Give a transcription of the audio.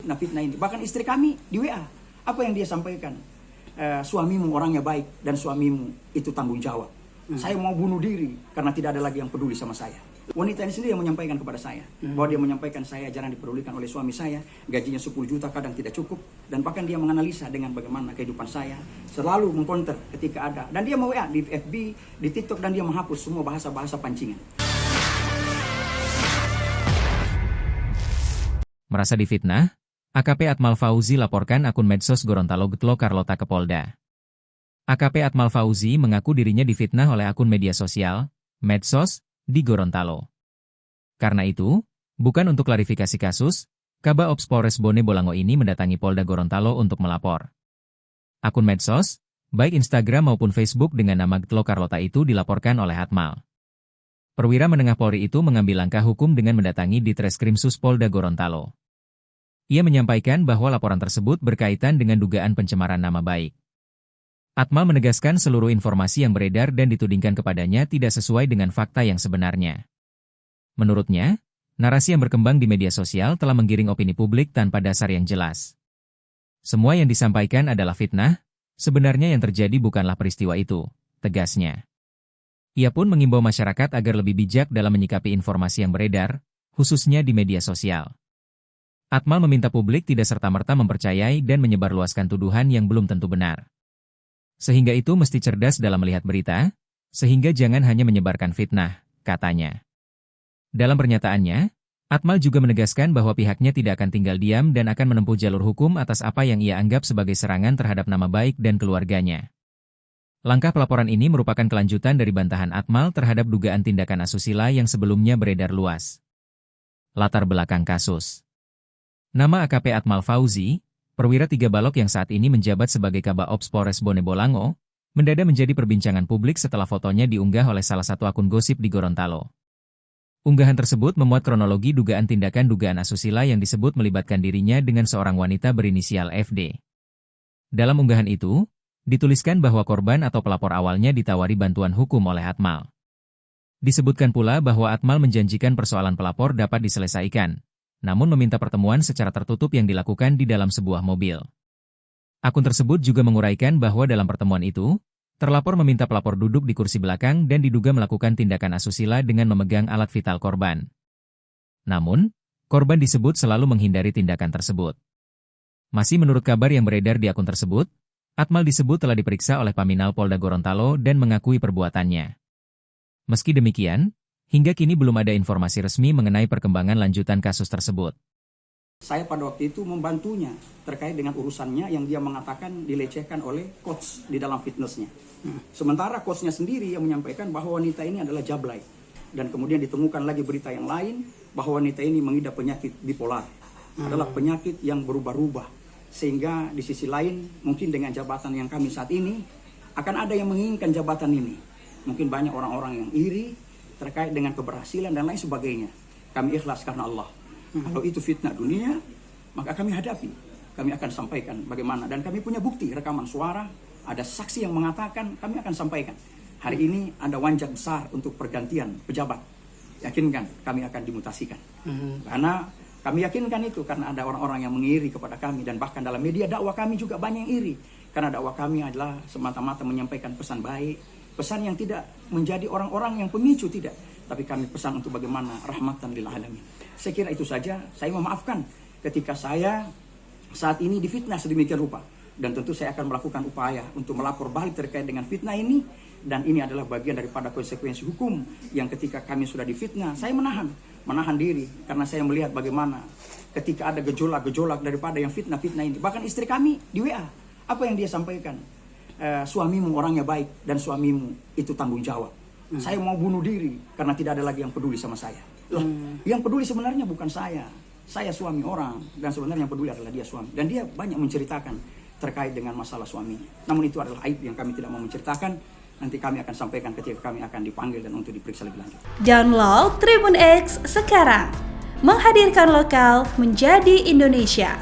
fitnah-fitnah ini. Bahkan istri kami di WA, apa yang dia sampaikan? Suamimu orangnya baik dan suamimu itu tanggung jawab. Saya mau bunuh diri karena tidak ada lagi yang peduli sama saya. Wanita ini sendiri yang menyampaikan kepada saya bahwa dia menyampaikan saya jarang dipedulikan oleh suami saya, gajinya 10 juta kadang tidak cukup, dan bahkan dia menganalisa dengan bagaimana kehidupan saya, selalu mengkonter ketika ada, dan dia WA di FB, di TikTok, dan dia menghapus semua bahasa-bahasa pancingan. Merasa difitnah? AKP Atmal Fauzi laporkan akun medsos Gorontalo Getlo Carlota ke Polda. AKP Atmal Fauzi mengaku dirinya difitnah oleh akun media sosial, medsos, di Gorontalo. Karena itu, bukan untuk klarifikasi kasus, Kaba Ops Polres Bone Bolango ini mendatangi Polda Gorontalo untuk melapor. Akun medsos, baik Instagram maupun Facebook dengan nama Getlo Carlota itu dilaporkan oleh Atmal. Perwira Menengah Polri itu mengambil langkah hukum dengan mendatangi di Treskrimsus Polda Gorontalo. Ia menyampaikan bahwa laporan tersebut berkaitan dengan dugaan pencemaran nama baik. Atmal menegaskan seluruh informasi yang beredar dan ditudingkan kepadanya tidak sesuai dengan fakta yang sebenarnya. Menurutnya, narasi yang berkembang di media sosial telah menggiring opini publik tanpa dasar yang jelas. Semua yang disampaikan adalah fitnah, sebenarnya yang terjadi bukanlah peristiwa itu, tegasnya. Ia pun mengimbau masyarakat agar lebih bijak dalam menyikapi informasi yang beredar, khususnya di media sosial. Atmal meminta publik tidak serta-merta mempercayai dan menyebarluaskan tuduhan yang belum tentu benar. Sehingga itu mesti cerdas dalam melihat berita, sehingga jangan hanya menyebarkan fitnah, katanya. Dalam pernyataannya, Atmal juga menegaskan bahwa pihaknya tidak akan tinggal diam dan akan menempuh jalur hukum atas apa yang ia anggap sebagai serangan terhadap nama baik dan keluarganya. Langkah pelaporan ini merupakan kelanjutan dari bantahan Atmal terhadap dugaan tindakan asusila yang sebelumnya beredar luas. Latar belakang kasus. Nama AKP Atmal Fauzi, perwira 3 balok yang saat ini menjabat sebagai Kaba Ops Polres Bone Bolango, mendadak menjadi perbincangan publik setelah fotonya diunggah oleh salah satu akun gosip di Gorontalo. Unggahan tersebut memuat kronologi dugaan tindakan asusila yang disebut melibatkan dirinya dengan seorang wanita berinisial FD. Dalam unggahan itu, dituliskan bahwa korban atau pelapor awalnya ditawari bantuan hukum oleh Atmal. Disebutkan pula bahwa Atmal menjanjikan persoalan pelapor dapat diselesaikan, namun meminta pertemuan secara tertutup yang dilakukan di dalam sebuah mobil. Akun tersebut juga menguraikan bahwa dalam pertemuan itu, terlapor meminta pelapor duduk di kursi belakang dan diduga melakukan tindakan asusila dengan memegang alat vital korban. Namun, korban disebut selalu menghindari tindakan tersebut. Masih menurut kabar yang beredar di akun tersebut, Atmal disebut telah diperiksa oleh Paminal Polda Gorontalo dan mengakui perbuatannya. Meski demikian, hingga kini belum ada informasi resmi mengenai perkembangan lanjutan kasus tersebut. Saya pada waktu itu membantunya terkait dengan urusannya yang dia mengatakan dilecehkan oleh coach di dalam fitnessnya. Sementara coachnya sendiri yang menyampaikan bahwa wanita ini adalah jablay. Dan kemudian ditemukan lagi berita yang lain bahwa wanita ini mengidap penyakit bipolar. Adalah penyakit yang berubah-ubah. Sehingga di sisi lain mungkin dengan jabatan yang kami saat ini akan ada yang menginginkan jabatan ini. Mungkin banyak orang-orang yang iri terkait dengan keberhasilan dan lain sebagainya. Kami ikhlas karena Allah. Kalau itu fitnah dunia, maka kami hadapi. Kami akan sampaikan bagaimana. Dan kami punya bukti rekaman suara, ada saksi yang mengatakan, kami akan sampaikan. Hari ini ada wanjak besar untuk pergantian pejabat. Yakinkan kami akan dimutasikan. Karena kami yakinkan itu, karena ada orang-orang yang mengiri kepada kami. Dan bahkan dalam media dakwah kami juga banyak yang iri. Karena dakwah kami adalah semata-mata menyampaikan pesan baik, pesan yang tidak menjadi orang-orang yang pemicu, tidak. Tapi kami pesan untuk bagaimana rahmatan lil alamin. Saya kira itu saja. Saya memaafkan ketika saya saat ini difitnah sedemikian rupa. Dan tentu saya akan melakukan upaya untuk melapor balik terkait dengan fitnah ini. Dan ini adalah bagian daripada konsekuensi hukum yang ketika kami sudah difitnah, saya menahan diri. Karena saya melihat bagaimana ketika ada gejolak-gejolak daripada yang fitnah-fitnah ini. Bahkan istri kami di WA, apa yang dia sampaikan? Suamimu orangnya baik dan suamimu itu tanggung jawab. Saya mau bunuh diri karena tidak ada lagi yang peduli sama saya. Loh, yang peduli sebenarnya bukan saya. Saya suami orang dan sebenarnya yang peduli adalah dia suami. Dan dia banyak menceritakan terkait dengan masalah suaminya. Namun itu adalah aib yang kami tidak mau menceritakan. Nanti kami akan sampaikan ketika kami akan dipanggil dan untuk diperiksa lebih lanjut. Download Tribun X sekarang. Menghadirkan lokal menjadi Indonesia.